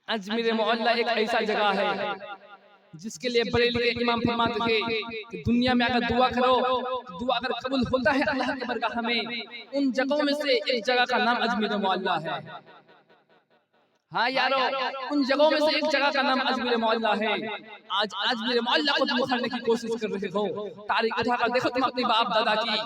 अजमेर मोहल्ला एक ऐसा जगह है जिसके लिए बरेली के इमाम फरमाते थे कि दुनिया में अगर दुआ करो तो दुआ अगर कबूल होता है अल्लाह के बरकत में। उन जगहों में से एक जगह का नाम अजमेर मोहल्ला है। हाँ यारो, उन जगहों में से एक जगह का नाम अजमेर मोहल्ला है। आज अजमेर मोहल्ला को तुम उठाने की कोशिश कर रहे हो। तारीख उठाकर देखो तुम अपने बाप दादा की,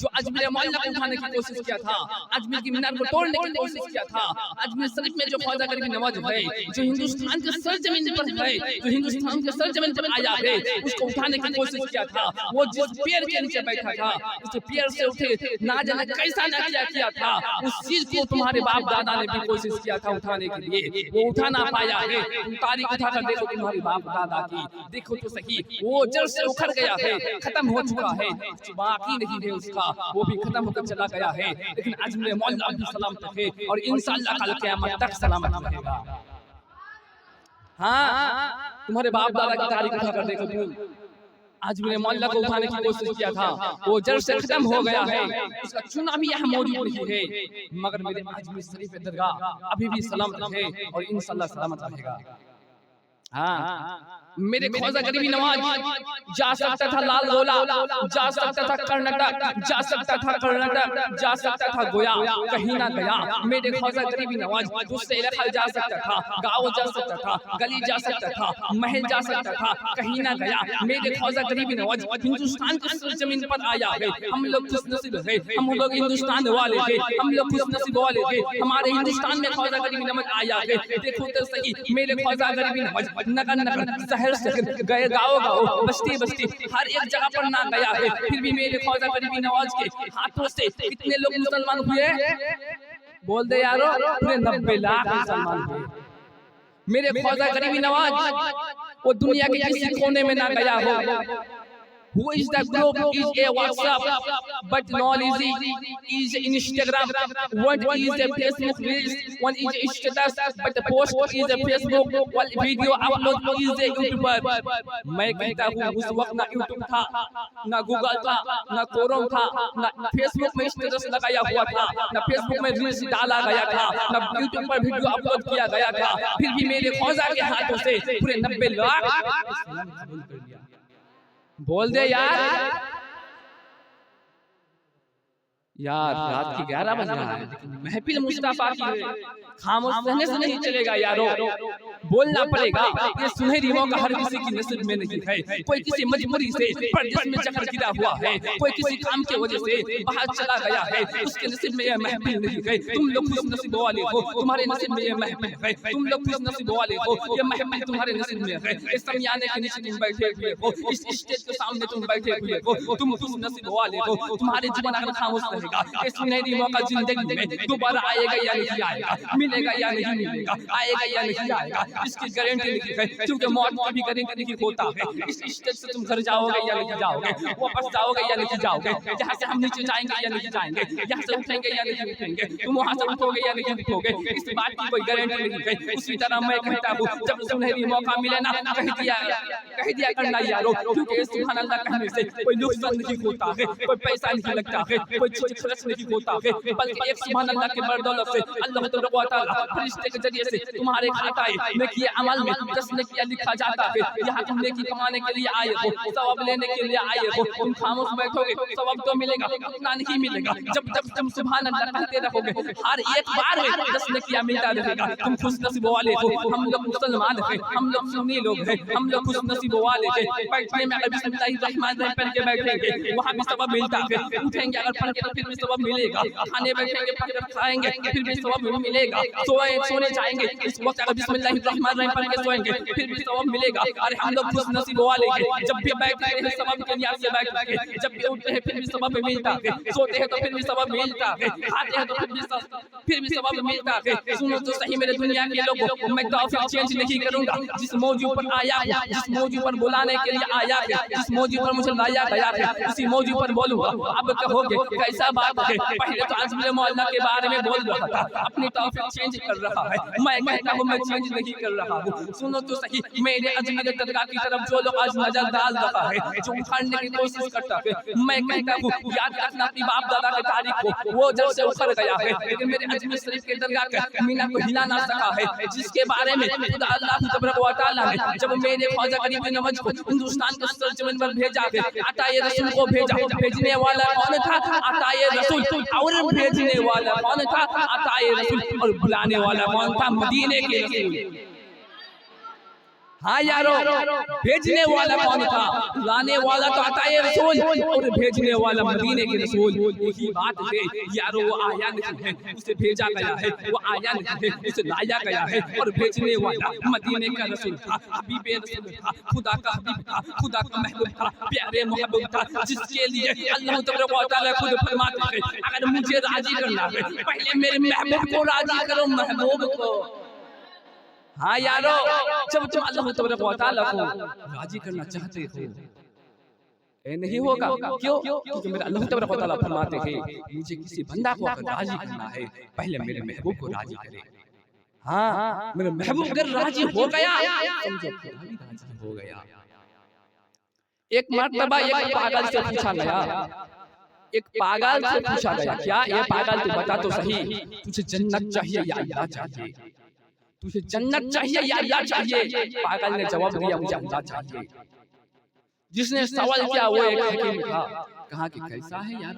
जो अजमेर मोहल्ला को उठाने की कोशिश किया था, अजमेर की मीनार को तोड़ने की कोशिश किया था। अजमेर शरीफ में जो ख्वाजा गरीब नवाज है, जो हिंदुस्तान के सरजमीन पर है, जो हिंदुस्तान के सरजमीन पर आया है, उसको उठाने की कोशिश किया था। वो जिस पेड़ के नीचे बैठा था, उस पेड़ से उठे ना जाने कैसा ना किया था, उस चीज को तुम्हारे बाप दादा ने भी कोशिश किया था उठाने के लिए, वो उठा ना पाया है। तुम तारीख उठाकर देखो तुम्हारे बाप दादा की, देखो तो सही, वो जड़ से उखड़ गया है, खत्म हो चुका है, बाकी नहीं है उसका, वो भी खत्म होकर चला गया है। लेकिन अजमेर मोहल्ला भी सलामत है और इंशाअल्लाह कल क़यामत तक सलामत रहेगा। हाँ, तुम्हारे बाप दादा की तारीख उठाकर देखो तुम, अजमेर मोहल्ला को उठाने की कोशिश किया था, वो जड़ से खत्म हो गया है, उसका चुना भी यहाँ मौजूद नहीं है। मगर मेरे अजमेर शरीफ दरगाह अभी भी सलामत है और इंशाअल्लाह सलामत रहेगा। हाँ, मेरे ख्वाजा गरीबी नवाज जा सकता था लाल गोला, जा सकता था कर्नाटक, जा सकता था कर्नाटक, जा सकता था गोया, कहीं ना गया। मेरे ख्वाजा गरीबी नवाज उससे इलाका जा सकता था, गाँव जा सकता था, गली जा सकता था, महल जा सकता था, कहीं ना गया। मेरे ख्वाजा गरीबी नवाज हिंदुस्तान की सरजमीन पर आया है। हम लोग खुश नसीब है, हम लोग हिंदुस्तान वाले थे, हम लोग खुश नसीब वाले थे, हमारे हिंदुस्तान में ख्वाजा गरीबी नवाज आया है। देखो तो सही, मेरे ख्वाजा गरीबी नवाज नगर नगर, शहर शहर, गए गाँव गाँव, बस्ती बस्ती, हर एक जगह पर ना गया है। फिर भी मेरे ख्वाजा गरीबी नवाज के हाथों से कितने लोग मुसलमान हुए? बोल दे यारो, पूरे 90 लाख मुसलमान हुए। मेरे ख्वाजा गरीबी नवाज वो दुनिया के किसी कोने में ना गया हो। Who is the group? Is a WhatsApp, but not easy. Is Instagram. What is a Facebook Reels? One is status, but the post is a Facebook. One video upload is a YouTuber. मैं कहता हूँ उस वक्त ना YouTube था, ना Google था, ना Chrome था, ना Facebook में स्टेटस लगाया हुआ था, ना Facebook में रील्स डाला गया था, ना YouTube पर वीडियो अपलोड किया गया था। फिर भी मेरे ख्वाजा के हाथों से पूरे 90 लाख बोल दे यार। यार रात के 11 बज रहा है, लेकिन महफिल मुस्तफा की है, खामोश रहने से नहीं चलेगा यारो, बोलना पड़ेगा। ये सुनहरी मौका हर किसी की नसीब में नहीं है। कोई किसी मजबूरी से परदेश में चक्कर गिरा हुआ है, कोई किसी काम के वजह से बाहर चला गया है, उसके नसीब में ये महफिल नहीं है। तुम लोग खुश नसीब वाले हो, तुम्हारे नसीब में ये महफिल है। तुम लोग खुश नसीब वाले हो, ये महफिल तुम्हारे नसीब में है। इस समियाने के नीचे तुम बैठे हुए हो, इस स्टेज के सामने तुम बैठे हुए हो, तुम खुश नसीब वाले हो। तुम्हारे जीवन अगर खामोश रहेगा, ये सुनहरी मौका जिंदगी में दोबारा आएगा या नहीं आएगा, मिलेगा या नहीं मिलेगा, आएगा या नहीं आएगा, इसकी गारंटी नहीं है। क्योंकि मौत की भी गारंटी नहीं होता है। इस स्टेज से तुम घर जाओगे या नहीं जाओगे, वापस जाओगे या नहीं जाओगे, यहाँ से हम नीचे जाएंगे या नहीं जाएंगे, यहाँ से उठेंगे या नहीं उठेंगे, तुम वहाँ से उठोगे या नहीं उठोगे, इस बात की कोई गारंटी नहीं है। उसी तरह मैं कहता हूँ, जब सुनहरी मौका मिले ना, कह दिया करना यारो, क्योंकि सुभान अल्लाह कहने से कोई नुकसान नहीं होता है, कोई पैसा नहीं लगता है, कोई चीज खर्च नहीं होता है, बल्कि एक सुभान अल्लाह के बदौलत से अल्लाह तआला फरिश्ते के जरिए से तुम्हारे खाताए नेकी अमल में 10 नेकियां लिखा जाता है। यहाँ तुम नेकी कमाने के लिए आए हो, सवाब लेने के लिए आए हो, तुम खामोश बैठोगे सवाब तो मिलेगा, उतना नहीं मिलेगा। जब जब तुम सुभान अल्लाह कहते रहोगे, हर एक बार में 10 नेकियां मिलता रहेगा। तुम खुश नसीब वाले हो। हम लोग मुसलमान हैं, हम लोग सुन्नी लोग हैं, हम लोग खुश नसीब वाले हैं। बैठने में अगर बिस्मिल्लाहिर्रहमानिर्रहीम पढ़ के बैठेंगे, वहाँ भी सवाब मिलता है। उठेंगे अगर पढ़ के तो फिर भी सवाब मिलेगा, खाने बैठेंगे पढ़ कर खाएंगे फिर भी सवाब मिलेगा, सोने जाएंगे इस वक्त अगर बिस्मिल्लाहिर्रहमानिर्रहीम पढ़ के सोएंगे फिर भी सवाब मिलेगा। अरे हम लोग खुश नसीब वाले हैं, जब भी बैठते हैं सवाब के नियत से बैठते हैं, जब भी उठते हैं फिर भी सवाब मिलता है, सोते हैं तो फिर भी सवाब मिलता है, खाते हैं तो फिर भी सवाब मिलता है। सुनो तो सही मेरे दुनिया के लोगों, मैं टॉपिक चेंज नहीं करूंगा। जिस मौजू पर आया है, जिस मौजू पर बुलाने के लिए आया है, जिस मौजू पर मुझे लाया गया है, उसी मौजू पर बोलूंगा। अब कहोगे कैसा बात है, पहले तो आज मेरे मौला के बारे में बोल रहा था, अपनी टॉपिक चेंज कर रहा है। मैं कहता हूँ मैं चेंज नहीं कर रहा हूँ। सुनो तो सही, मेरे अजमेर दरगाह की तरफ जो लोग आज नजर डाल रहा है, जो उखाड़ने की कोशिश करता है, मैं कहता हूँ याद रखना अपनी बाप दादा की तारीख को, वो जब से उखड़ गया है, लेकिन मेरे अजमेर शरीफ के दरगाह के मीना को हिला ना सका है, जिसके बारे में खुदा अल्लाह तबारक व तआला ने जब मेरे ख्वाजा गरीब नवाज को हिंदुस्तान के सरजमीन पर भेजा है, अताए रसूल को भेजा, भेजने वाला कौन था? अताए रसूल। और भेजने वाला कौन था? अताए रसूल। और बुलाने वाला कौन था? मदीने के रसूल। हाँ यारो, भेजने वाला कौन था? लाने वाला तो अताए रसूल और भेजने वाला मदीने के रसूल। यही बात है यारो, वो आया नहीं है, उसे भेजा गया है, वो आया नहीं है, उसे लाया गया है, और भेजने वाला मदीने का रसूल था, हबीबे रसूल था, खुदा का हबीब था, खुदा का महबूब था, प्यारे मोहब्बत था, जिसके लिए अल्लाह तबारक व तआला खुद फरमाते हैं, अगर मुझे राजी करना है, पहले मेरे महबूब को राजी करो, महबूब को। हाँ यारो, जब तुम अल्लाह तबारक व तआला को राजी करना चाहते हो, ये नहीं होगा। क्यों? क्योंकि मेरे अल्लाह तबारक व तआला फरमाते हैं, मुझे किसी बंदा को अगर राजी करना है, पहले मेरे महबूब को राजी करे। हाँ, मेरे महबूब अगर राजी हो गया, समझो राजी हो गया। एक मर्तबा एक पागल से पूछा गया, एक पागल से पूछा गया, क्या ये पागल तू बता तो सही, तुझे जन्नत चाहिए या अल्लाह चाहिए? तुझे जन्नत चाहिए या अल्लाह चाहिए? पागल ने जवाब दिया, मुझे अल्लाह चाहिए। जिसने सवाल किया वो एक हकीम था, कहा कि कैसा है यार,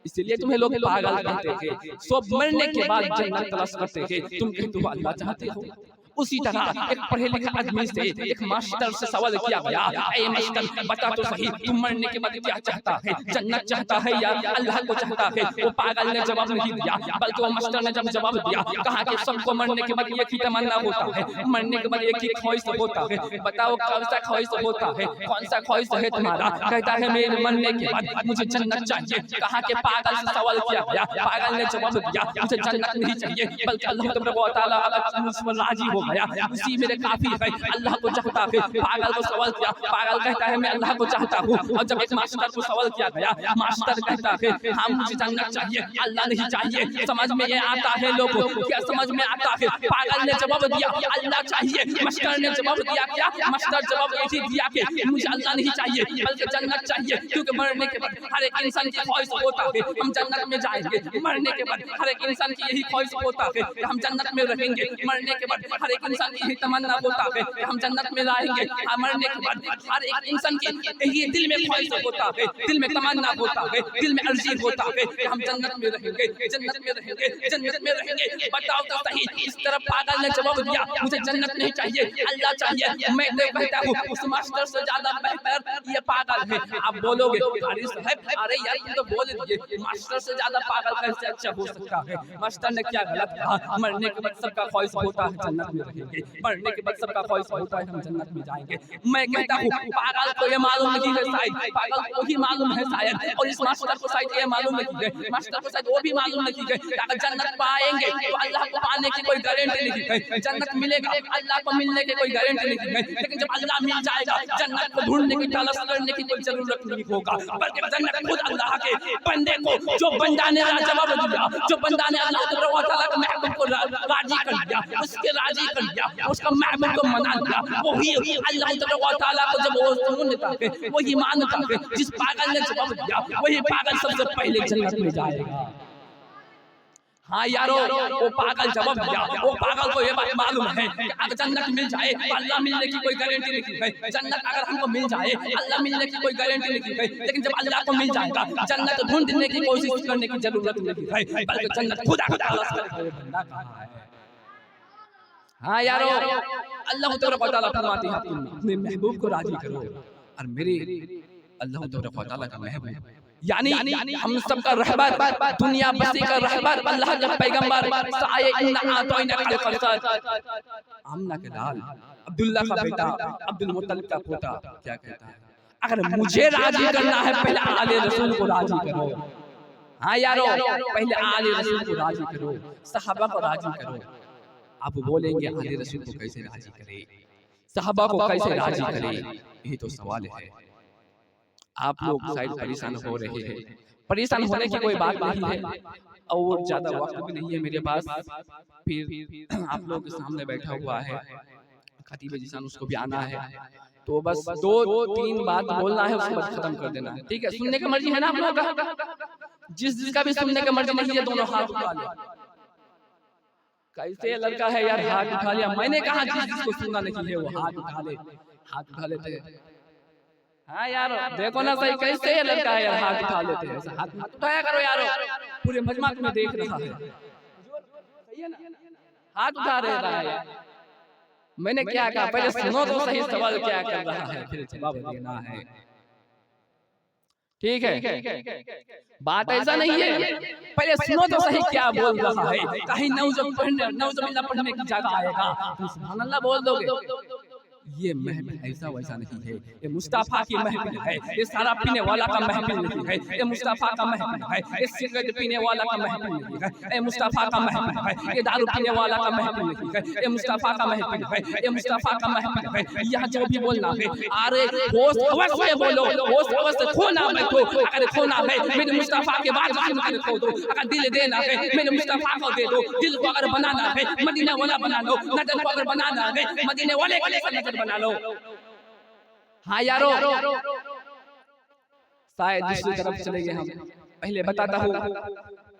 इसलिए तुम्हें लोग पागल कहते हैं, सब मरने के बाद जन्नत तलाश करते हैं, तुम कहते हो अल्लाह चाहते हो। उसी तरह एक पढ़े लिखे आदमी से एक मास्टर से सवाल किया गया, ए मास्टर बता तो सही, तुम मरने के बाद क्या चाहता है? जन्नत चाहता है या अल्लाह को चाहता है? वो पागल ने जवाब नहीं दिया, बल्कि वो मास्टर ने जब जवाब दिया, कहा कि सबको मरने के बाद एक ही तमन्ना होता है, मरने के बाद एक ही ख्वाहिश होता है, बताओ कौन सा ख्वाहिश होता है, कौन सा ख्वाहिश है तुम्हारा? कहता है मेरे मरने के बाद मुझे जन्नत चाहिए। कहा कि पागल से सवाल किया गया, पागल ने जवाब दिया, मुझे जन्नत नहीं चाहिए, बल्कि अल्लाह तबारक व तआला अगर मुझ पर राजी हो गया, उसी मेरे काफी है, अल्लाह को चाहता है। पागल को सवाल किया, पागल कहता है मैं अल्लाह को चाहता हूँ। और जब एक मास्टर को सवाल किया गया, मास्टर कहता है हाँ मुझे जन्नत चाहिए, अल्लाह नहीं चाहिए। समझ में ये आता है लोगों, क्या समझ में आता है? पागल ने जवाब दिया अल्लाह चाहिए, मास्टर ने जवाब दिया क्या? मास्टर जवाब यही दिया कि मुझे अल्लाह नहीं चाहिए, बल्कि जन्नत चाहिए, क्योंकि मरने के बाद हर एक इंसान की ख्वाहिश होता है हम जन्नत में जाएंगे। मरने के बाद हर एक इंसान की यही ख्वाहिश होता है कि हम जन्नत में रहेंगे। मरने के बाद हर एक इंसान यही तमन्ना होता है कि हम जन्नत में रहेंगे। मरने के बाद हर एक इंसान की यही दिल में ख्वाहिश होता है, दिल में तमन्ना होता है, दिल में अर्जी होता है कि हम जन्नत में रहेंगे, जन्नत में रहेंगे, जन्नत में रहेंगे। बताओ तो सही, इस तरफ पागल ने जवाब दिया मुझे जन्नत नहीं चाहिए, अल्लाह चाहिए। मैं तो कहता हूँ उस मास्टर से ज्यादा बेहतर ये पागल है। आप बोलोगे कारी साहब, अरे यार तुम तो बोल दिए, मास्टर से ज्यादा पागल कैसे अच्छा हो सकता है? मास्टर ने क्या गलत कहा? मरने के बाद सबका ख्वाहिश होता है जन्नत में रहेंगे, मरने के बाद सबका ख्वाहिश होता है हम जन्नत में जाएंगे। मैं कहता हूँ पागल को ये मालूम नहीं है, शायद पागल को ही मालूम है शायद, और इस मास्टर को शायद ये मालूम नहीं है, मास्टर को शायद वो भी मालूम नहीं है कि अगर जन्नत पाएंगे तो अल्लाह को पाने की कोई गारंटी नहीं है, जन्नत मिलेगा अल्लाह को मिलने की कोई गारंटी नहीं है। लेकिन जब अल्लाह मिल जाएगा, जन्नत को ढूंढने की तलाश करने की कोई जरूरत नहीं होगा, बल्कि जन्नत खुद अल्लाह के बंदे को, जो बंदा ने जवाब दिया, जो बंदा ने अल्लाह तबारक व तआला के महबूब को राजी कर दिया, उसके राजी कर दिया, उसका महबूब को मना दिया, वही अल्लाह तबारक व तआला को जब वो सुनता है, वही मानता है। जिस पागल ने जवाब दिया वही पागल सबसे पहले जन्नत में जाएगा। हाँ यारो, वो पागल जवाब दिया, वो पागल को ये बात मालूम है कि अगर जन्नत मिल जाए तो अल्लाह मिलने की कोई गारंटी नहीं है। जन्नत अगर हमको मिल जाए, अल्लाह मिलने की कोई गारंटी नहीं है। लेकिन जब अल्लाह को मिल जाएगा, जन्नत ढूंढने की कोशिश करने की जरूरत नहीं है, बल्कि जन्नत खुदा को तलाश करेगा। बंदा कहाँ है? हाँ यारो, अल्लाह तबारक व तआला फरमाते हैं अपने महबूब को राजी करो, और मेरे अल्लाह तबारक व तआला का महबूब यानी हम सबका रहबर, दुनिया बसी का रहबर, अल्लाह का पैगंबर, साये इन्ना आतोइना कल कौसर, आमना के लाल, अब्दुल्ला का बेटा, अब्दुल मुत्तलिब का पोता, क्या कहता है? अगर मुझे राजी करना है पहले आले रसूल को राजी करो। हाँ यारो, पहले आले रसूल को राजी करो, सहाबा को राजी करो। आप बोलेंगे आले रसूल को कैसे राजी करे, सहाबा को कैसे राजी करे? यही तो सवाल है। आप लोग शायद परेशान हो रहे हैं, परेशान होने की कोई बात नहीं है, और ज्यादा वक्त भी नहीं है मेरे पास। फिर आप लोगों के सामने बैठा हुआ है खतीब जीशान, उसको भी आना है, तो बस 2-3 बात बोलना है, उसके बाद खत्म कर देना है। ठीक है, सुनने का मर्जी है ना आप लोगों का? जिसका भी सुनने का मर्जी नहीं है दोनों हाथ उठा ले। कैसे लड़का है यार, हाथ उठा लिया। मैंने कहा जिसको सुनना नहीं है वो हाथ उठा ले, हाथ उठा लेते हैं। हाँ यार देखो ना सही, कैसे ये लड़का है यार, हाथ उठा लेते हैं। हाथ मत उठाया करो यार, पूरे मजमा तुम्हें देख रहा है, हाथ उठा रहा है यार। मैंने क्या कहा, पहले सुनो तो सही सवाल क्या कर रहा है, फिर जवाब देना है। ठीक है, बात ऐसा नहीं है, पहले सुनो तो सही क्या बोल रहा है। कहीं नौजुबिल्लाह पढ़ने की जगह आएगा तुम सुभान अल्लाह बोल दोगे। ये महफिल ऐसा वैसा नहीं है, ये मुस्तफा की महफिल है। ये सारा पीने वाला का महफिल नहीं है, ये मुस्तफा का महफिल है। ये सिगरेट पीने वाला का महफिल नहीं है, ये मुस्तफा का महफिल है। ये दारू पीने वाला का महफिल नहीं है, ये मुस्तफा का महफिल है। ये मुस्तफा का महफिल है। यहाँ जो भी बोलना है, अरे होश हवस से बोलो, होश हवस से खोना मत हो। अगर खोना है मेरे मुस्तफा के बाद सुनकर खो दो। अगर दिल देना है मेरे मुस्तफा को दे दो। दिल को अगर बनाना है मदीना वाला बना लो, नजर को अगर बनाना है मदीने वाले के लिए नजर बना लो। हाँ यारो, शायद दूसरी तरफ चले गए हम। पहले बताता हूँ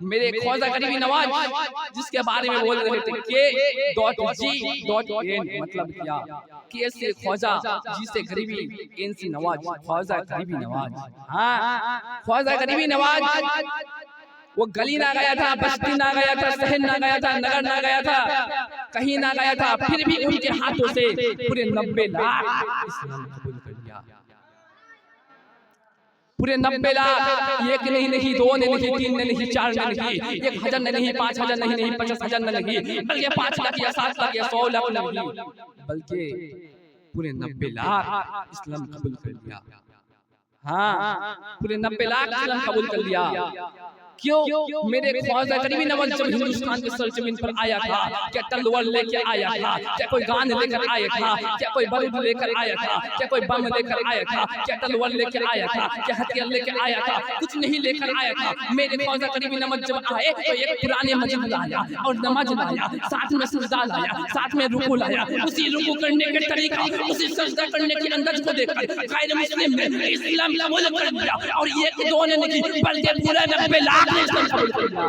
मेरे ख्वाजा करीबी नवाज जिसके बारे में बोल रहे थे, K.G.N मतलब क्या, के से ख्वाजा, जी से करीबी, एन से नवाज, ख्वाजा करीबी नवाज। हाँ ख्वाजा करीबी नवाज, वो गली ना गया था, बस्ती ना गया था, शहर ना गया था, नगर ना गया था, कहीं ना गया था, फिर भी उनके हाथों से पूरे 90 लाख इस्लाम कबूल कर लिया। पूरे 90 लाख, एक नहीं, 2 नहीं, 3 नहीं, 4 नहीं, 1000 नहीं, 5000 नहीं, 50,000 नहीं, बल्कि 5 लाख या 7 लाख या 100 लाख नहीं, बल्कि पूरे 90 लाख इस्लाम कबूल कर लिया। हाँ पूरे 90 लाख इस्लाम कबूल कर लिया। क्यों? मेरे ख्वाजा करीबी नवाज जब हिंदुस्तान के सरजमीन पर आया था, क्या तलवार लेकर आया था, क्या कोई गान लेकर आया था, क्या कोई बारूद लेकर आया था, क्या कोई बम लेकर आया था, क्या तलवार लेकर आया था, क्या हथियार लेकर आया था? कुछ नहीं लेकर आया था। मेरे ख्वाजा करीबी नवाज जब आए तो एक पुराने मस्जिद लाया और नमाज लाया, साथ में सजदा लाया, साथ में रुकू लाया। उसी रुकू करने के तरीका, उसी सजदा करने के अंदाज को देखकर गैर मुस्लिम ने इस्लाम कबूल कर लिया। और ये 2 ने नहीं बल्कि पूरा 90 लाख इस्लाम कबूल कर लिया।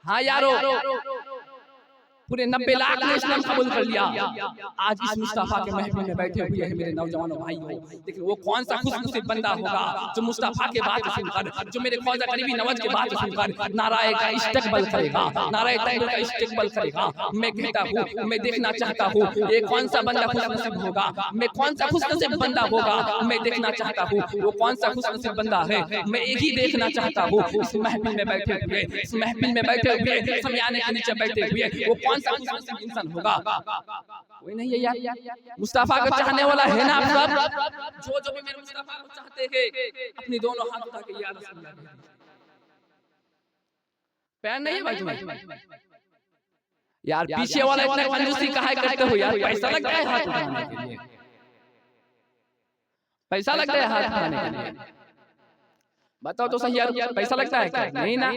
हाँ यारो, पूरे 90 लाख ने इस्लाम कबूल कर लिया। आज इस मुस्तफा के महफिल में बैठे हुए हैं मेरे नौजवानों भाइयों, लेकिन वो कौन सा खुशनसीब बंदा होगा जो मुस्तफा के बात सुनकर, जो मेरे ख्वाजा करीबी नवाज के बात सुनकर नाराए का इस्तकबाल करेगा, नाराए तकबीर का इस्तकबाल करेगा। मैं कहता हूँ, मैं देखना चाहता हूँ ये कौन सा बंदा खुशनसीब होगा, मैं कौन सा खुशनसीब बंदा होगा, मैं देखना चाहता हूँ वो कौन सा खुशनसीब बंदा है। मैं एक ही देखना चाहता हूँ इस महफिल में बैठे हुए, इस महफिल में बैठे हुए, समियाने के नीचे बैठे हुए, वो कौन सा इंसान होगा? कोई नहीं है यार। मुस्तफा को चाहने वाला है ना आप सब? जो भी मेरे मुस्तफा को चाहते हैं अपनी दोनों हाथ उठा के या रसूल अल्लाह, पैर नहीं है भाई तुम्हें यार। पीछे वाला इतना कंजूसी काहे करते हो यार? पैसा लगता है हाथ उठाने के लिए, पैसा लगता है हाथ उठाने के लिए। बताओ तो सही यार, पैसा लगता है क्या? नहीं ना।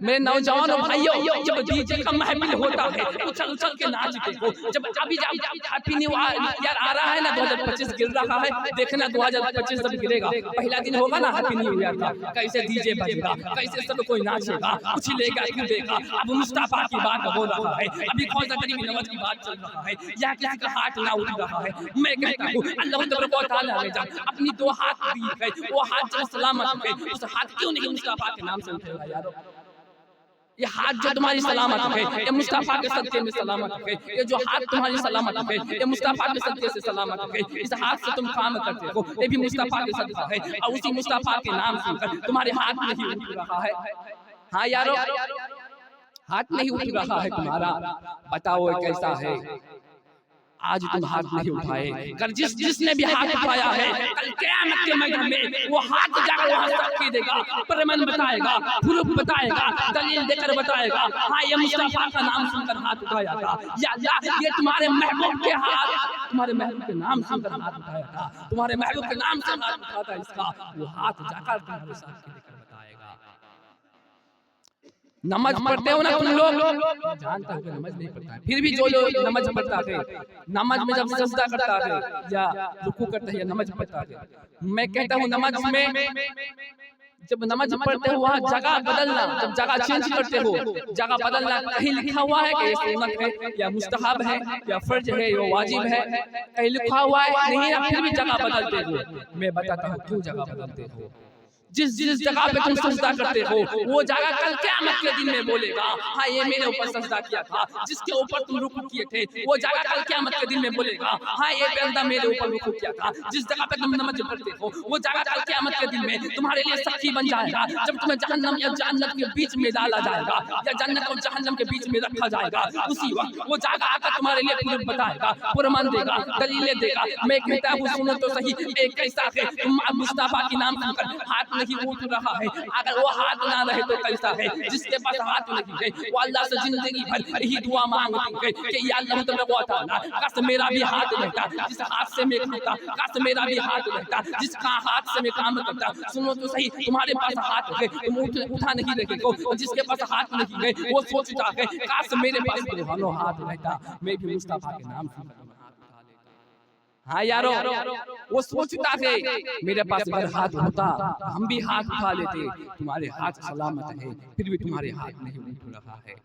मेरे नौजवानों भाइयों, जब डीजे का महफिल होता है उछल उछल के नाच देखो। जब अभी हैप्पी न्यू ईयर आ रहा है ना, 2025 गिर रहा है, देखना 2025 जब गिरेगा, पहला दिन होगा ना हैप्पी न्यू ईयर का, कैसे डीजे बजेगा, कैसे सब कोई नाचेगा, उछलेगा, कूदेगा। अब मुस्तफा की बात हो रहा है, अभी ख्वाजा करीबी नवाज की बात चल रहा है, या किसी का हाथ ना उठ रहा है। मैं कहता हूँ अल्लाह तबारक व तआला ने जब अपनी 2 हाथ दी है, वो हाथ जब सलामत है, उस हाथ क्यों नहीं मुस्तफा के नाम से उठेगा यारो? ये हाथ जो तुम्हारी सलामत है, ये मुस्तफा के सदके में सलामत है। ये जो हाथ तुम्हारी सलामत है, ये मुस्तफा के सदके से सलामत है। इस हाथ से तुम काम करते हो, ये भी मुस्तफा के सदका है। और उसी मुस्तफा के नाम से तुम्हारे हाथ नहीं उठ रहा है। हाँ यारो, हाथ नहीं उठ रहा है तुम्हारा। बताओ कैसा है? आज तुम हाथ नहीं उठाए, कर जिसने भी हाथ उठाया है कल क़यामत के मैदान में वो हाथ जाकर वहां साक्षी देगा, प्रमाण बताएगा, प्रूफ बताएगा, दलील देकर बताएगा, हाँ ये मुस्तफा का नाम सुनकर हाथ उठाया था, या अल्लाह ये तुम्हारे महबूब के हाथ, तुम्हारे महबूब के नाम सुनकर हाथ उठाया था, तुम्हारे महबूब के नाम से हाथ उठाया था, इसका वो हाथ जाकर तुम्हारे साक्षी देकर बताएगा। नमाज पढ़ते हो ना तुम लोग, जानता हूँ कि नमाज नहीं पढ़ता है, फिर भी जो लोग नमाज पढ़ता है, नमाज में जब सजदा करता है या रुकू करता है या नमाज पढ़ता है, मैं कहता हूँ नमाज में जब नमाज पढ़ते हो वहाँ जगह बदलना, जब जगह चेंज करते हो, जगह बदलना कहीं लिखा हुआ है कि ये सुन्नत है या मुस्तहब है या फर्ज है या वाजिब है, कहीं लिखा हुआ है नहीं, आप फिर भी जगह बदलते हो। मैं बताता हूँ क्यों जगह बदलते हो। जिस जगह पे तुम सजदा करते हो वो जगह कल क़यामत के दिन में बोलेगा, हाँ ये मेरे ऊपर सजदा किया था, जिसके ऊपर तुम रुकू किए थे वो जगह कल क़यामत के दिन में बोलेगा, हाँ ये बंदा मेरे ऊपर रुकू किया था, जिस जगह पे तुम नमाज पढ़ते हो वो जगह कल क़यामत के दिन में तुम्हारे लिए साक्षी बन जाएगा। जब तुम्हें जहन्नम या जन्नत के बीच में डाला जाएगा या जन्नत और जहन्नम के बीच में रखा जाएगा, उसी वक्त वो जगह आकर तुम्हारे लिए प्रूफ बताएगा, प्रमाण देगा, दलीलें देगा। मैं कहता हूँ सुनो तो सही, एक कैसा है तुम मुस्तफा के नाम सुनकर हाथ नहीं उठ रहा है, अगर वो हाथ ना रहे तो कैसा है जिसके पास हाथ नहीं है वो अल्लाह से जिंदगी भर यही दुआ मांगती है कि या अल्लाह तआला काश मेरा भी हाथ रहता, जिस हाथ से मैं खाता काश मेरा भी हाथ रहता, जिसका हाथ से मैं काम करता। सुनो तो सही, तुम्हारे पास हाथ है तुम उठा नहीं रहे हो, जिसके पास हाथ नहीं है वो सोचता है काश मेरे पास दोनों हाथ रहता, मैं भी मुस्तफा के नाम से हाँ यारो, वो सोचता है मेरे पास अगर हाथ होता हम भी हाथ उठा लेते। तुम्हारे हाथ सलामत है फिर भी तुम्हारे हाथ नहीं उठ रहा है।